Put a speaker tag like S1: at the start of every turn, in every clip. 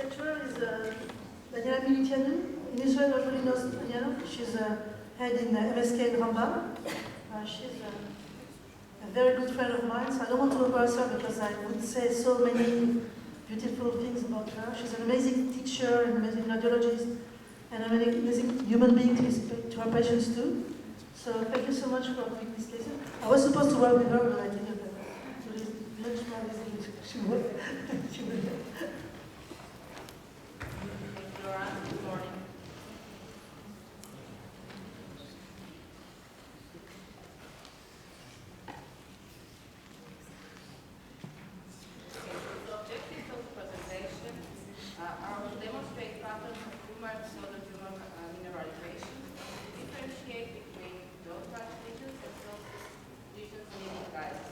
S1: lecturer is Daniela Militianu. In Israel, everybody knows Daniela. She's head in MSK in Rambam. She's a very good friend of mine, so I don't want to embarrass her because I would say so many beautiful things about her. She's an amazing teacher, an amazing radiologist, and an amazing human being to her patients too. So thank you so much for doing this lesson. I was supposed to work with her, but I didn't. So it's much more easy. She would.
S2: Good morning. The objectives of the presentation are to demonstrate patterns of tumor and pseudotumor mineralization, differentiate between those large lesions and those lesions needing guidance.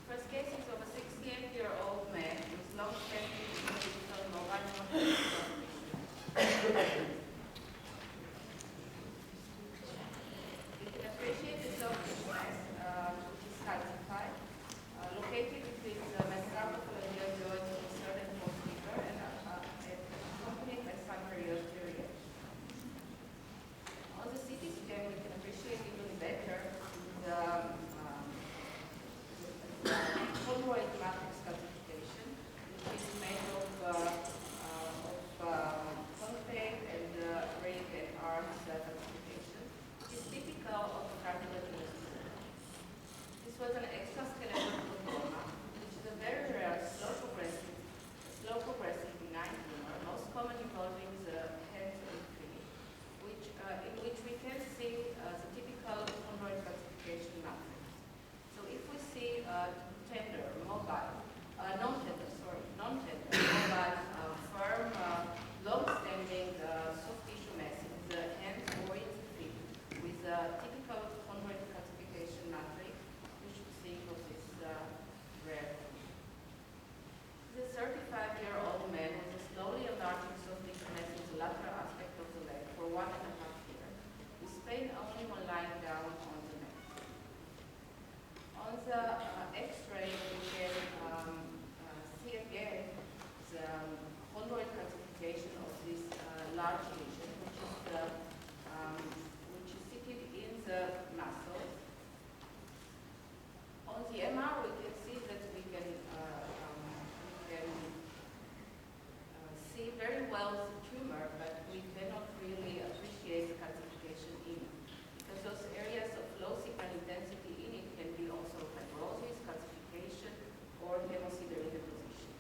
S2: First case is of a 68-year-old man with long-standing digital mobile phone. We can appreciate the soft mass, which is calcified, located between the mesocapsular joints of the third and fourth finger and accompanied by some periosteal. On the CT scan, we can appreciate even better the chondroid matrix calcification, which is made of concave and ring and arms calcification. It's typical of cartilaginosis. This was an extraskeletal chondroma, which is a very rare, slow progressive benign tumor, most common involving the hands and feet, in which we can see the typical chondroid calcification matrix. So if we see non-tender, mobile, firm, long-standing soft tissue mass in the hands or in the feet with a typical chondroid calcification matrix, we should think of this rare. The 35-year-old man with a slowly enlarging soft tissue mass in the lateral aspect of the leg for 1.5 years, with pain only when lying down on the mat. On the X-ray, we can see again the chondroid calcification of this large lesion, which is seated in the muscle. On the MR, we can see that we can see very well the tumor, but we cannot really appreciate the calcification in it, because those areas of low signal intensity in it can be also fibrosis, calcification, or hemosiderin deposition.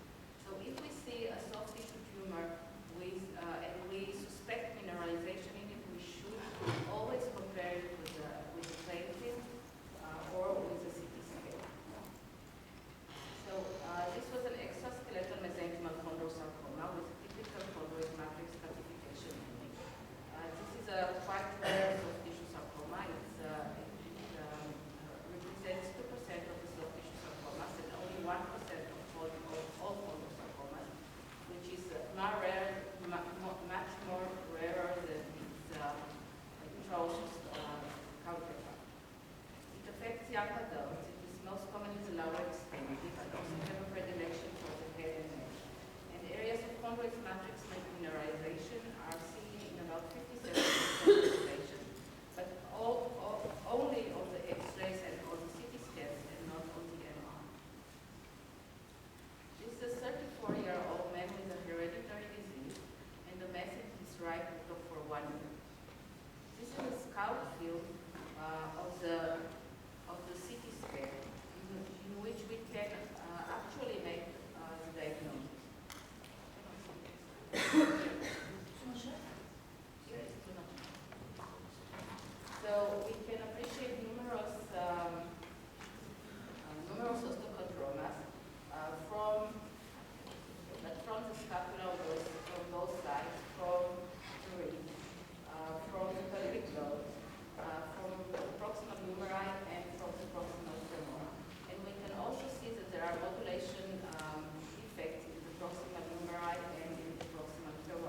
S2: So if we see a soft tissue tumor with, and we suspect mineralization in it, we should always compare it with the plain film or with the CT scan. So this was an extraskeletal mesenchymal chondrosarcoma with a typical chondroid matrix calcification image. This is a quite rare soft tissue sarcoma. It represents 2% of the soft tissue sarcomas and only 1% of all chondrosarcomas, which is much more rarer than its atrocious counterpart. It affects young adults. It is most common in the lower extremity, but also have a predilection for the head and neck. And areas of chondroid matrix mineralization are seen in about 57% of the patients, but only on the X-rays and on the CT scans and not on the MR. This is a 34-year-old man with a hereditary disease, and the mass in his right look for 1 year. This is a scout field of the CT scan, in which we can actually make the diagnosis. So we can appreciate numerous osteochondromas from the scapula, from both sides, from the ring, from the pelvic lobe, from the proximal humeri, and from the proximal femora. And we can also see that there are modulation effects in the proximal humeri and in the proximal femora.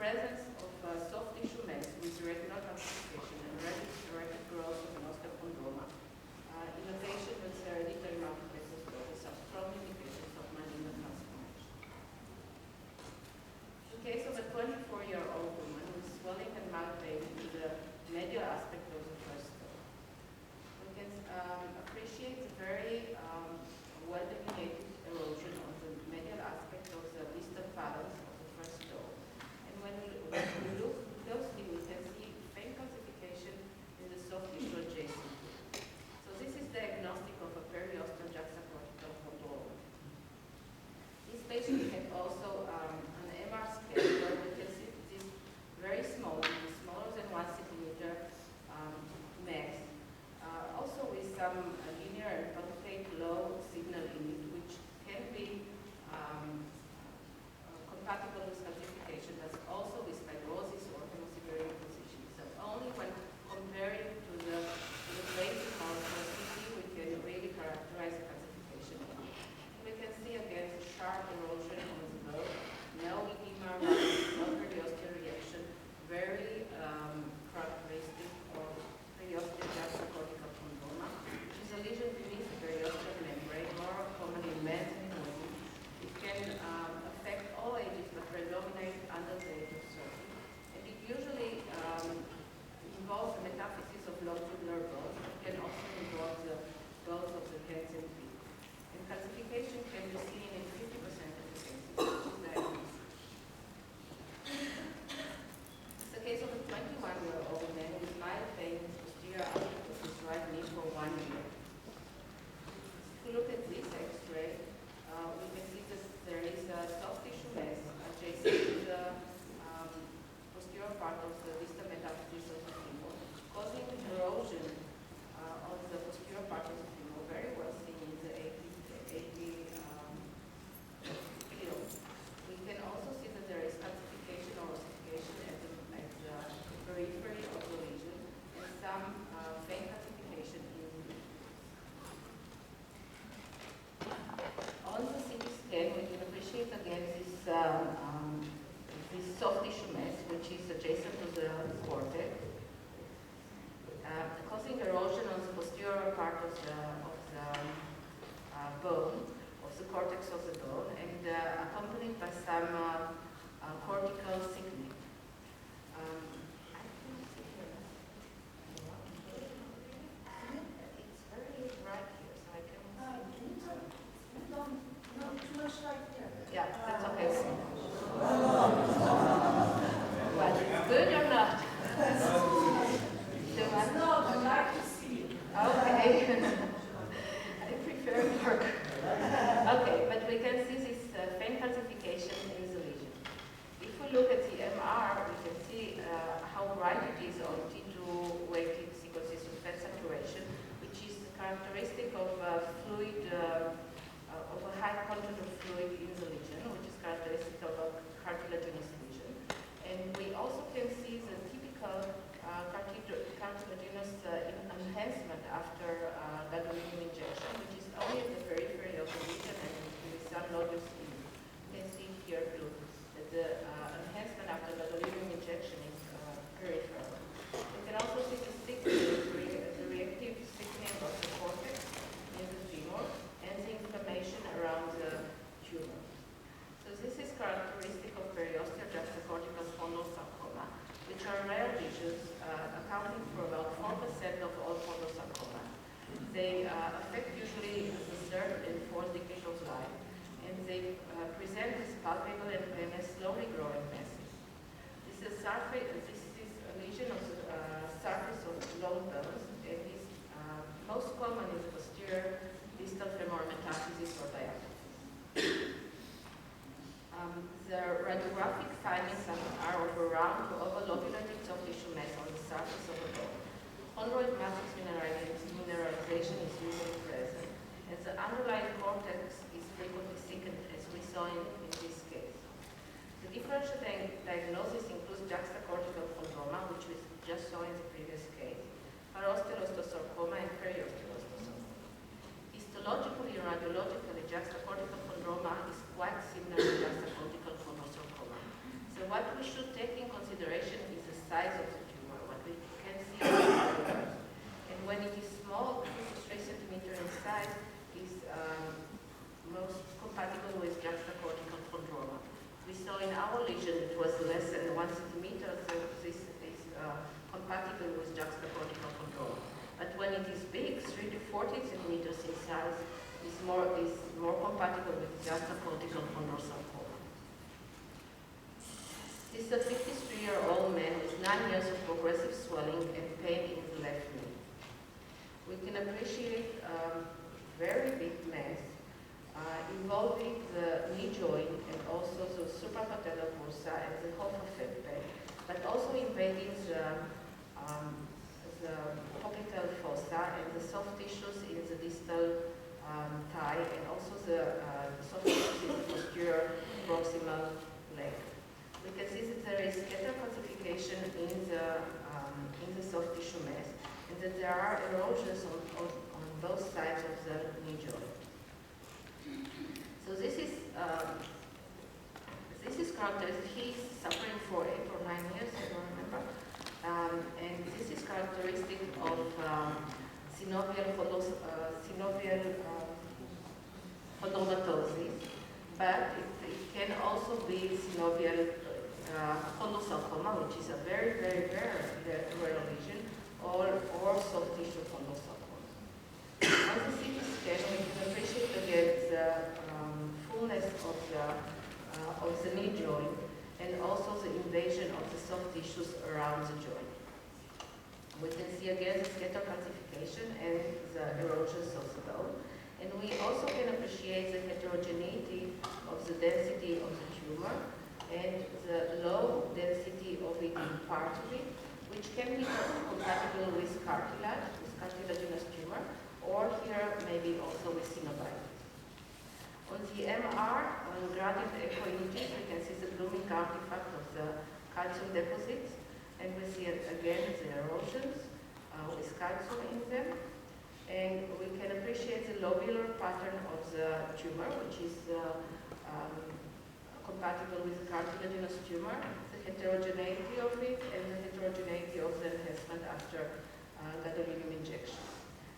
S2: presence of soft tissue mass with retinal calcification and rapid growth of an osteochondroma, innovation with hereditary multiple sclerosis are strong indications of malignant transformation. In case of a 24-year-old woman with swelling and mild pain in the medial aspect of the first toe, we can appreciate the very well-delineated erosion on the medial aspect of the distal phalanx of the first toe. And when we look closely, we can see faint calcification in the soft tissue adjacent. So this is diagnostic of a periosteal juxtacortical chondroma. This patient had also an MR scan where we can see this very small, smaller than 1 centimeter mass. Also with some linear and punctate low signal in it, which can be compatible with calcification, but also with fibrosis or hemosiderin position. So only when comparing to the basic morphology, we can really characterize calcification. We can see again the sharp erosion on the bone, no edema, no periosteal reaction, very characteristic of periosteal juxtacortical chondroma, which is a lesion beneath the periosteal membrane, more commonly in men than in women. It can affect all ages, but predominate under the age of 30. And it usually involves the metaphysis of longitudinal bones. It can also involve the bones of the hands and feet. And calcification can be seen in 50% of the cases, which is diagnosed. It's the case of a 21-year-old man with mild pain in the posterior aspect of his right knee for 1 year. If we look at this X-ray, we can see that there is a soft tissue mass adjacent to the posterior part of the distal metaphysis of the femur, causing erosion of the posterior part of the femur, very well seen in the AP field. We can also see that there is calcification or ossification at the periphery of the lesion and some faint calcification in the on the CT scan, we can appreciate again this soft tissue mass, which is adjacent to the cortex, causing erosion on the posterior part of the bone, of the cortex of the bone, and accompanied by some cortical thickening. It's very bright here, so I can
S1: Not too much light here.
S2: yeah, that's okay. Well, it's good or not?
S1: No, I like to see it.
S2: Okay. I prefer dark. Okay, but we can see this faint calcification in the lesion. If we look at the MR, we can see how bright it is on T2-weighted sequences of fat saturation, which is characteristic of fluid, of a high content of fluid in the lesion, which is characteristic of a cartilaginous lesion. And we also can see the typical cartilaginous enhancement after gadolinium injection, which is only at the periphery of the lesion and with some nodules in it. You can see here too that the enhancement after gadolinium injection is peripheral. You can also see the reactive thickening of the cortex in the femur and the inflammation around the tumor. So this is characteristic of periosteal juxtacortical chondrosarcoma, which are rare lesions accounting for about 4% of all chondrosarcoma. They affect usually the third and fourth decade of life, and they present as palpable and slowly growing masses. This is a lesion of the surface of long bones, and is most common in the posterior distal femoral metastasis or diaphysis. The radiographic findings are of a round to oval-lobulated soft tissue mass on the surface of the bone. Chondroid matrix mineralization is usually present, and the underlying cortex is frequently thickened, as we saw in this case. The differential diagnosis includes juxtacortical chondroma, which we just saw in the previous case, periosteal osteosarcoma, and periosteal osteosarcoma. Histologically and radiologically, juxtacortical chondroma is quite similar to juxtacortical chondrosarcoma. So what we should take lesion, it was less than 1 centimeter, so this is compatible with juxtacortical chondroma. But when it is big, 3 to 14 centimeters in size, is more compatible with juxtacortical chondrosarcoma. This is a 53-year-old man with 9 years of progressive swelling and pain in the left knee. We can appreciate very big mass involving the knee joint and also the suprapatellar bursa and the hofafeppe, but also invading the popliteal fossa and the soft tissues in the distal thigh, and also the soft tissues in the posterior proximal leg. We can see that there is scatter calcification in the soft tissue mass, and that there are erosions on both sides of the knee joint. So this is characteristic. He's suffering for 8 or 9 years, I don't remember, and this is characteristic of synovial chondromatosis, but it can also be synovial chondrosarcoma, which is a very, very rare lesion, or soft tissue chondrosarcoma. On the CT scan, we can appreciate again the fullness of the knee joint and also the invasion of the soft tissues around the joint. We can see again the scatter calcification and the erosions of the bone. And we also can appreciate the heterogeneity of the density of the tumor and the low density of it in part of it, which can be compatible with cartilaginous tumor, or here maybe also with synovial. On the MR, on gradient echo images, we can see the blooming artifact of the calcium deposits, and we see again the erosions with calcium in them. And we can appreciate the lobular pattern of the tumor, which is compatible with the cartilaginous tumor, the heterogeneity of it, and the heterogeneity of the enhancement after gadolinium injection.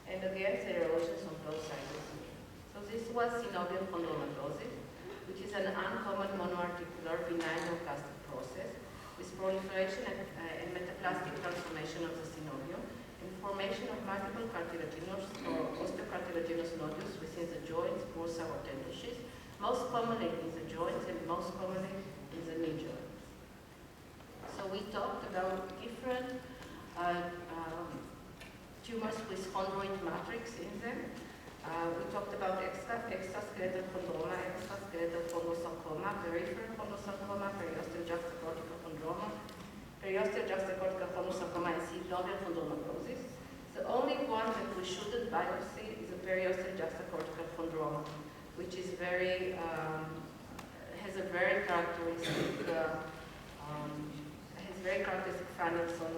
S2: And again, the erosions on both sides of the knee. So this was synovial chondromatosis, which is an uncommon monoarticular benign neoplastic process with proliferation and metaplastic transformation of the synovium and formation of multiple cartilaginous or osteocartilaginous nodules within the joints, bursa, or tendons, most commonly in the joints and most commonly in the knee joint. So we talked about different tumors with chondroid matrix in them. We talked about extraskeletal chondroma, extraskeletal chondrosarcoma, peripheral chondrosarcoma, periosteal juxtacortical chondroma, periosteal juxtacortical chondrosarcoma, and synovial chondromatosis. The only one that we shouldn't biopsy is a periosteal juxtacortical chondroma, which is very has a very characteristic findings on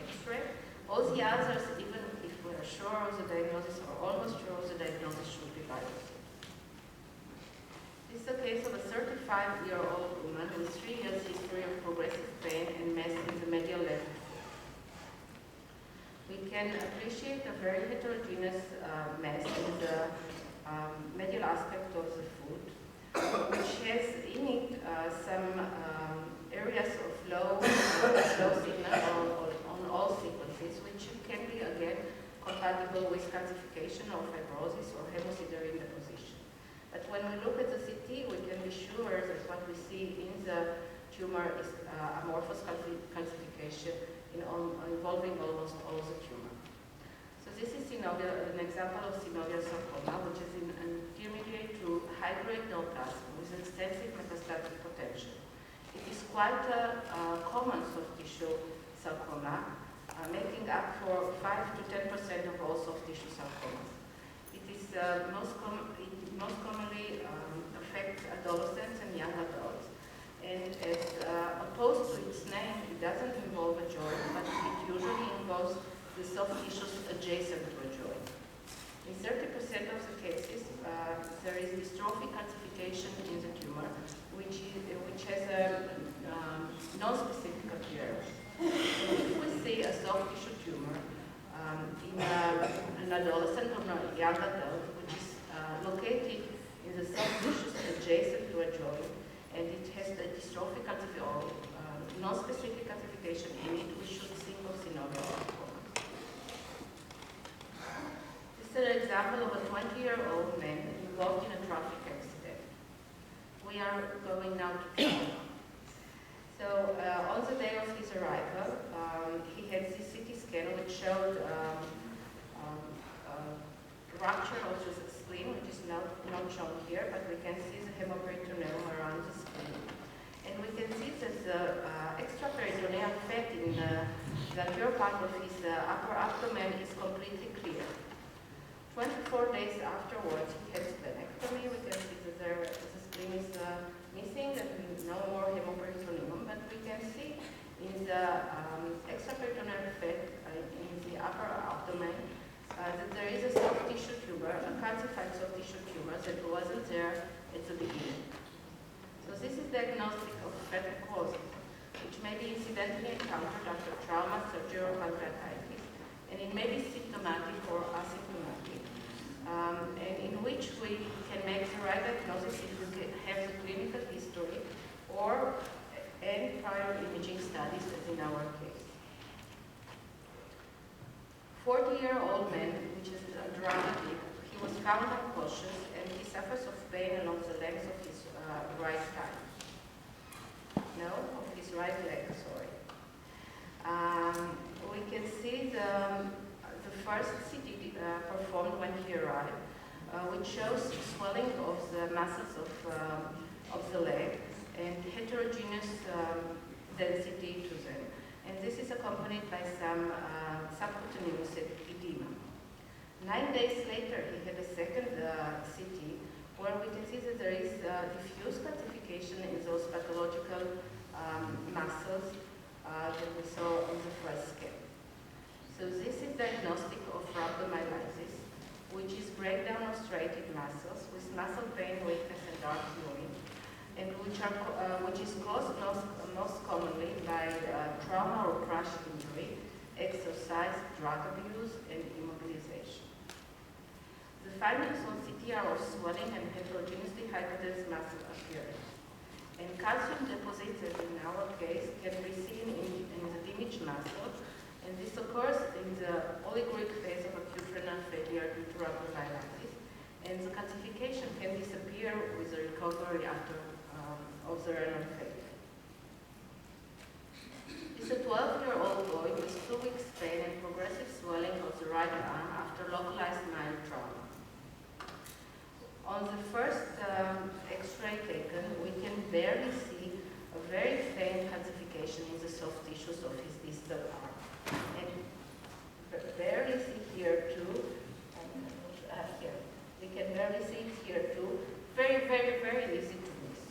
S2: X-ray. All the others, even if we are sure of the diagnosis or almost sure of the diagnosis, should be biopsy. This is a case of a 35-year-old woman with 3 years history of progressive pain and mass in the medial left. We can appreciate a very heterogeneous mass in the medial aspect of the foot, which has in it some areas of low signal on all sequences, which can be again compatible with calcification or fibrosis or hemosiderin deposition. But when we look at the CT, we can be sure that what we see in the tumor is amorphous calcification involving almost all the tumor. So this is an example of synovial sarcoma, which is intermediate to high-grade neoplasm with extensive metastatic potential. It is quite a common soft tissue sarcoma, making up for 5 to 10% of all soft tissue sarcomas. It is most commonly affects adolescents and young adults. And as opposed to its name, it doesn't involve a joint, but it usually involves the soft tissues adjacent to a joint. In 30% of the cases, there is dystrophic calcification in the tumor, which has a non-specific appearance. So if we see a soft tissue tumor in an adolescent or a young adult, which is located in the soft tissues adjacent to a joint, and it has has the dystrophic calcified, non-specific calcification in it, we should think of synovial sarcoma. This is an example of a 20-year-old man involved in a traffic accident. We are going now to trauma. So on the day of his arrival, he had this CT scan which showed rupture of the spleen, which is not shown here, but we can see the hemiperitoneum around the spleen. And we can see that the extraperitoneal fat in the anterior part of his upper abdomen is completely clear. 24 days afterwards, he had splenectomy. We can see that the spleen is missing, that no more hemiperitoneum, but we can see in the extraperitoneal fat in the upper abdomen that there is a soft tissue tumor, a calcified soft tissue tumor that wasn't there at the beginning. So this is diagnostic of faticosis, which may be incidentally encountered after trauma, surgery, or pancreatitis, and it may be symptomatic or asymptomatic, and in which we can make the right diagnosis if we have the clinical history or and prior imaging studies, as in our case. 40-year-old man, which is dramatic, he was found unconscious and he suffers of pain along the legs of his right thigh. No, of his right leg, sorry. We can see the first CT performed when he arrived, which shows swelling of the muscles of the leg and heterogeneous density to them. And this is accompanied by some subcutaneous edema. 9 days later, he had a second CT where we can see that there is diffuse calcification in those pathological muscles that we saw on the first scan. So this is diagnostic of rhabdomyolysis, which is breakdown of striated muscles with muscle pain, weakness, and dark urine, and which is caused most commonly by trauma or crash injury, exercise, drug abuse, and immobilization. The findings on CT are of swelling and heterogeneously hyperdense muscle appearance. And calcium deposits, as in our case, can be seen in the damaged muscle, and this occurs in the oliguric phase of acute renal failure due to rhabdomyolysis, and the calcification can disappear with the recovery after of the renal failure. This is a 12-year-old boy with 2 weeks pain and progressive swelling of the right arm after localized mild trauma. On the first X-ray taken, we can barely see a very faint calcification in the soft tissues of his distal arm. And barely see here too, here. We can barely see it here too. Very, very, very easy to miss.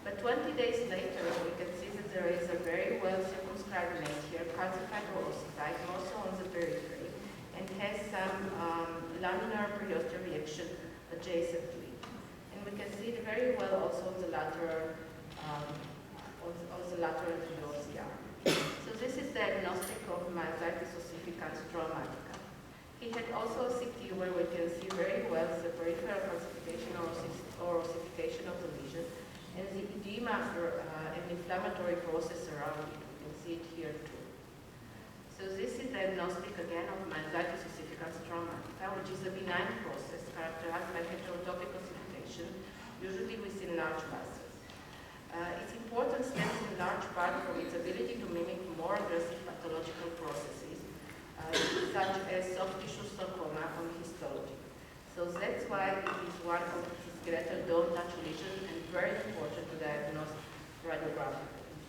S2: But 20 days later, we can see that there is a very well circumscribed mass here, calcified or ossified, also on the periphery, and has some laminar periosteal reaction adjacent to it. And we can see it very well also on the lateral, view of the arm. So this is diagnostic of myositis ossificans traumatica. He had also a CT where we can see very well the peripheral calcification or ossification of the lesion, and the edema and inflammatory process around it. We can see it here too. So this is diagnostic again of myositis ossificans traumatica, which is a benign process characterized by heterotopic ossification, usually within large vessels. Its importance stems in large part from its ability to mimic more aggressive pathological processes, such as soft tissue sarcoma on histology. So that's why it is one of the skeletal don't-touch lesions and very important to diagnose radiographically.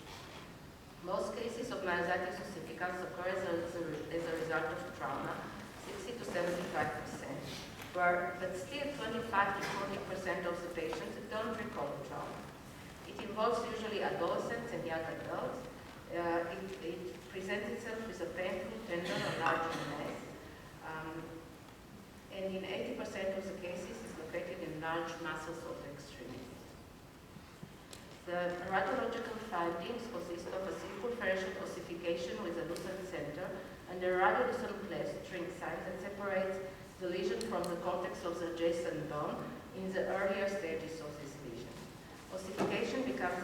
S2: Most cases of myositis ossificans occur as a result of trauma, 60 to 75%, but still 25 to 40% of the patients don't recall trauma. It involves usually adolescents and young adults. It presents itself with a painful, tender, or large mass, and in 80% of the cases is located in large muscles of the extremities. The radiological findings consist of a circumferential ossification with a lucent center and a radiolucent cleft string sign that separates the lesion from the cortex of the adjacent bone in the earlier stages of this lesion. Ossification becomes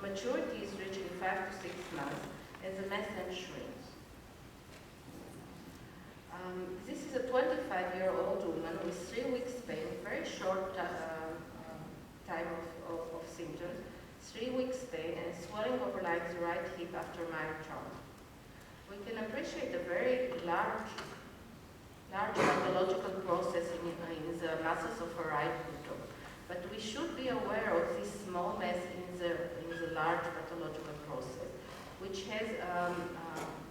S2: maturity is reached in 5 to 6 months, and the mass then shrinks. This is a 25-year-old woman with 3 weeks pain, very short time of symptoms, 3 weeks pain, and swelling over like the right hip after minor trauma. We can appreciate a very large pathological process in the muscles of her right buttock, but we should be aware of this small mass in the large pathological process, which has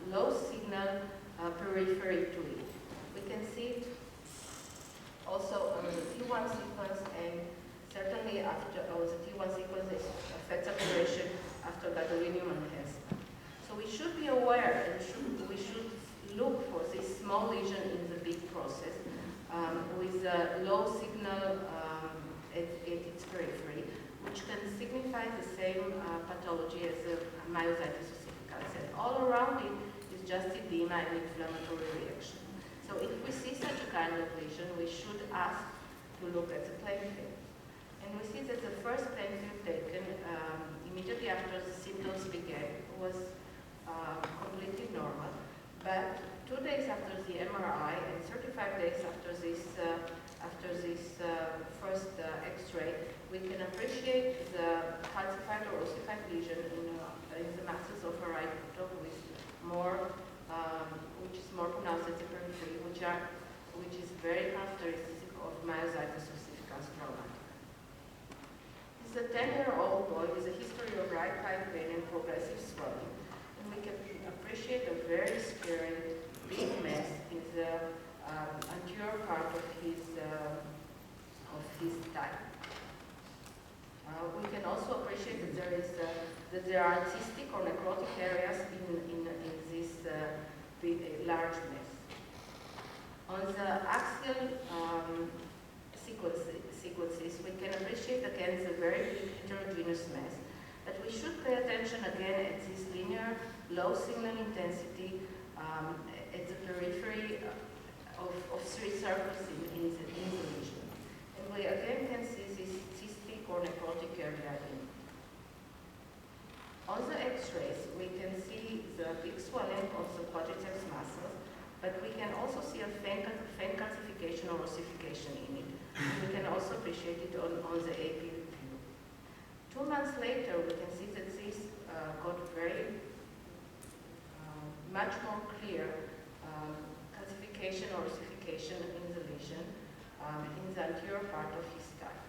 S2: low signal periphery to it. We can see it also on the T1 sequence, and certainly after the T1 sequence affects operation after gadolinium enhancement. So we should be aware, and we should look for this small lesion in the big process with a low signal at its periphery, which can signify the same pathology as the myositis ossificans. And all around it is just edema and inflammatory reaction. So if we see such a kind of lesion, we should ask to look at the plain film. And we see that the first plain film taken immediately after the symptoms began was completely normal. But 2 days after the MRI and 35 days after this first X-ray, we can appreciate the calcified or ossified lesion in the muscles of her right buttock, with more, which is more pronounced at the periphery, which is very characteristic of myositis ossificans traumatica. This is a 10-year-old boy with a history of right thigh pain and progressive swelling, and we can appreciate a very scary big mass in the anterior part of his thigh. We can also appreciate that there are cystic or necrotic areas in this large mass. On the axial sequences, we can appreciate again the very big heterogeneous mass, but we should pay attention again at this linear low signal intensity at the periphery of 3 circles in the lesion. And we again can see this cystic or necrotic area in. On the X-rays, we can see the big swelling of the quadriceps muscles, but we can also see a faint calcification or ossification in it. We can also appreciate it on the AP view. 2 months later, we can see that this got very much more clear calcification or ossification in the lesion in the anterior part of his thigh.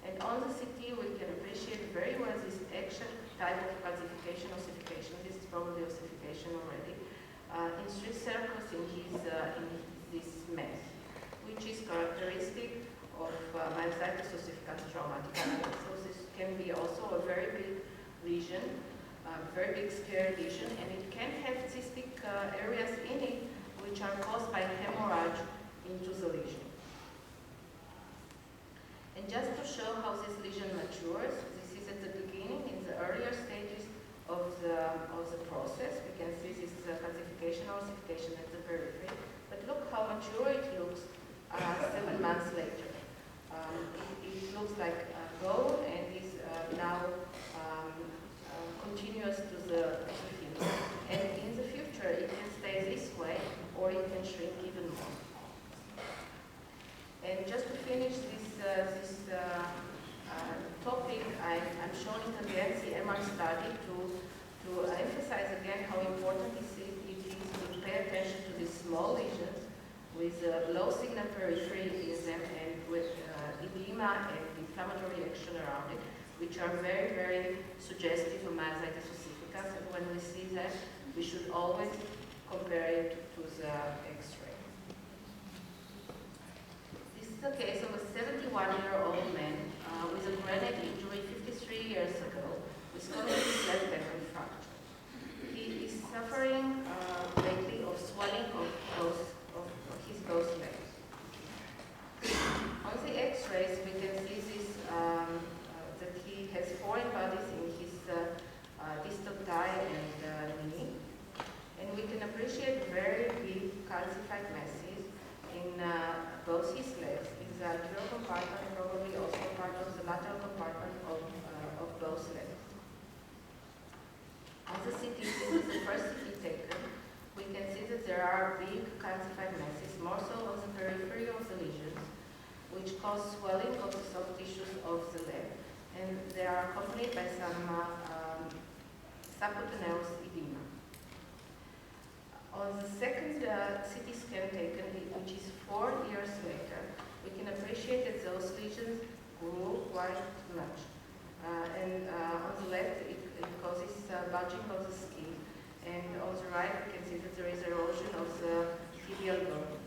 S2: And on the CT, we can appreciate very well this action type of calcification, ossification. This is probably ossification already, in 3 circles in this mass, which is characteristic of myositis ossificans traumatica. So this can be also a very big lesion, very big scary lesion, and it can have cystic areas in it which are caused by hemorrhage into the lesion. And just to show how this lesion matures, this is at the beginning, in the earlier stages of the process. We can see this calcification or ossification at the periphery, but look how mature it looks 7 months later. It looks like a bone and is now continuous to the field. And in the future, it can stay this way, or it can shrink even more. And just to finish this topic, I'm showing again the MR study to emphasize again how important it is to pay attention to these small lesions with low signal periphery in them and with edema and inflammatory reaction around it, which are very, very suggestive of myositis ossificans. And when we see that, we should always compare it to the X-ray. This is a case of a 71-year-old man with a granite injury 53 years ago with cognitive left backbone fracture. He is suffering lately of swelling of his both legs. On the X-rays, we can see this that he has foreign bodies in his distal thigh and knee, and we can appreciate very big calcified masses in both his legs, in the anterior compartment, probably also part of the lateral compartment of both legs. cause swelling of the soft tissues of the leg, and they are accompanied by some subcutaneous edema. On the second CT scan taken, which is 4 years later, we can appreciate that those lesions grew quite much. And on the left, it causes bulging of the skin, and on the right, we can see that there is erosion of the tibial bone.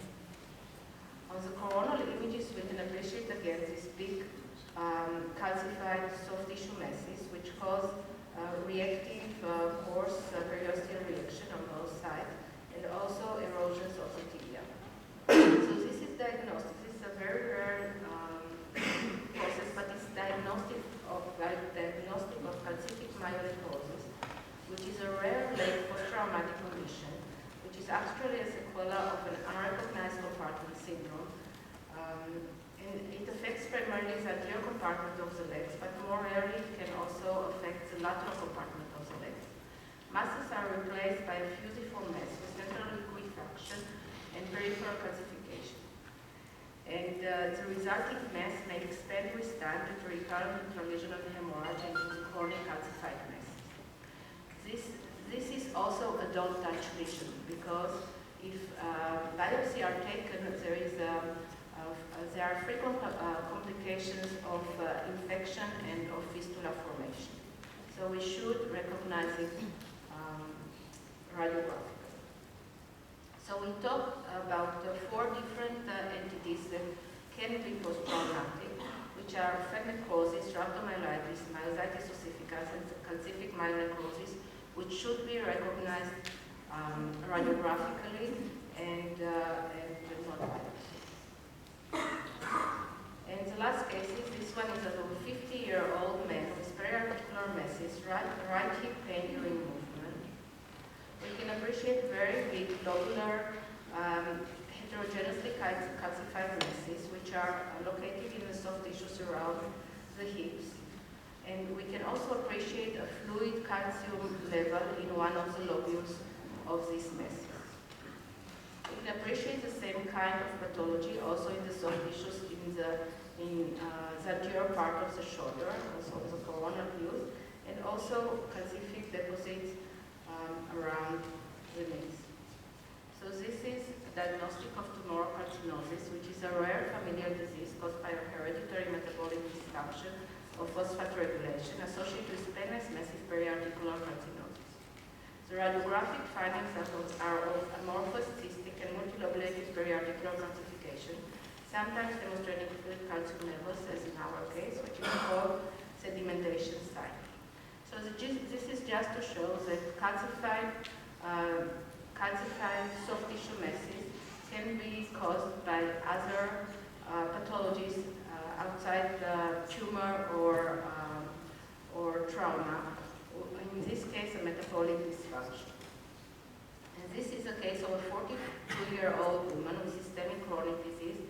S2: On the coronal images, we can appreciate again these big calcified soft tissue masses, which cause reactive coarse periosteal reaction on both sides, and also erosions of the tibia. So this is diagnostic. This is a very rare process, but it's diagnostic of calcific myonecrosis, which is a rare late post-traumatic condition, which is actually a sequela of an unrecognized compartment syndrome. And it affects primarily the anterior compartment of the legs, but more rarely it can also affect the lateral compartment of the legs. Masses are replaced by a fusiform mass with central liquefaction and peripheral calcification. And the resulting mass may expand with time due to recurrent intralesional hemorrhage and into chronic calcified mass. This is also a don't touch lesion, because if biopsy are taken, there are frequent complications of infection and of fistula formation. So we should recognize it radiographically. So we talked about 4 different entities that can be post-traumatic, which are NECROSIS, RHABDOMYOLYSIS, MYOSITIS ossificans, and calcific myonecrosis, which should be recognized radiographically and not biopsy. And the last case is this one is of a 50-year-old man with periarticular masses, right hip pain during movement. We can appreciate very big lobular heterogeneously calcified masses, which are located in the soft tissues around the hips. And we can also appreciate a fluid calcium level in one of the lobules of these masses. We can appreciate the same kind of pathology also in the soft tissues in the anterior part of the shoulder, also the coronal views, and also calcific deposits around the knees. So this is diagnostic of tumoral calcinosis, which is a rare familial disease caused by a hereditary metabolic dysfunction of phosphate regulation associated with painless massive periarticular calcinosis. The radiographic findings are of amorphous cystic and multilobulated periarticular calcification, sometimes demonstrating fluid calcium levels, as in our case, which is called sedimentation site. So this is just to show that calcified soft tissue masses can be caused by other pathologies outside the tumor or trauma. In this case, a metabolic dysfunction. And this is a case of a 42-year-old woman with systemic chronic disease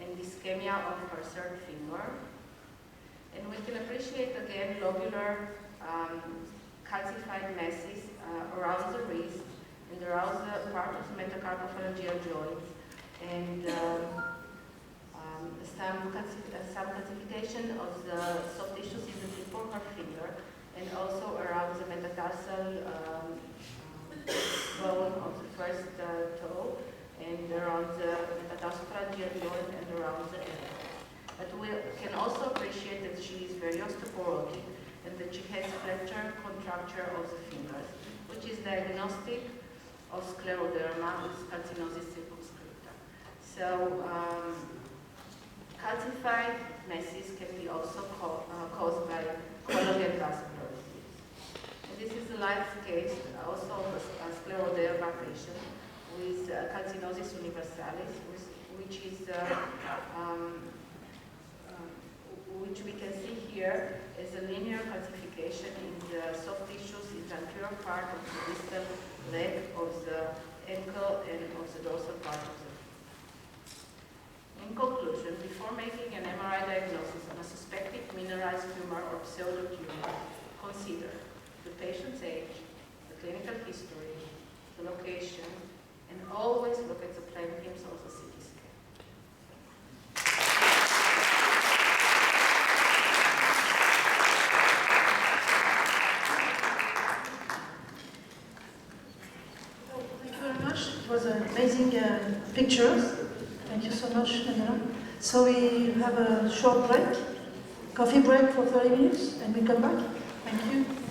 S2: and ischemia of her third finger. And we can appreciate again lobular calcified masses around the wrist and around the part of the metacarpophalangeal joint, and some calcification of the soft tissues in the tip of her finger, and also around the metatarsal bone of the first toe, and around the metatarsophalangeal joint, and around the elbow. But we can also appreciate that she is very osteoporotic and that she has fracture contracture of the fingers, which is diagnostic of scleroderma with calcinosis circumscripta. So calcified masses can be also caused by collagen vascular disease. And this is a live case also of a scleroderma patient with calcinosis universalis, which we can see here as a linear calcification in the soft tissues in the anterior part of the distal leg, of the ankle, and of the dorsal part of the foot. In conclusion, before making an MRI diagnosis on a suspected mineralized tumor or pseudotumor, consider the patient's age, the clinical history, the location, and always look at the plain films of the CT scan.
S1: those amazing pictures. Thank you so much, Daniela. So we have a short break, coffee break for 30 minutes, and we come back. Thank you.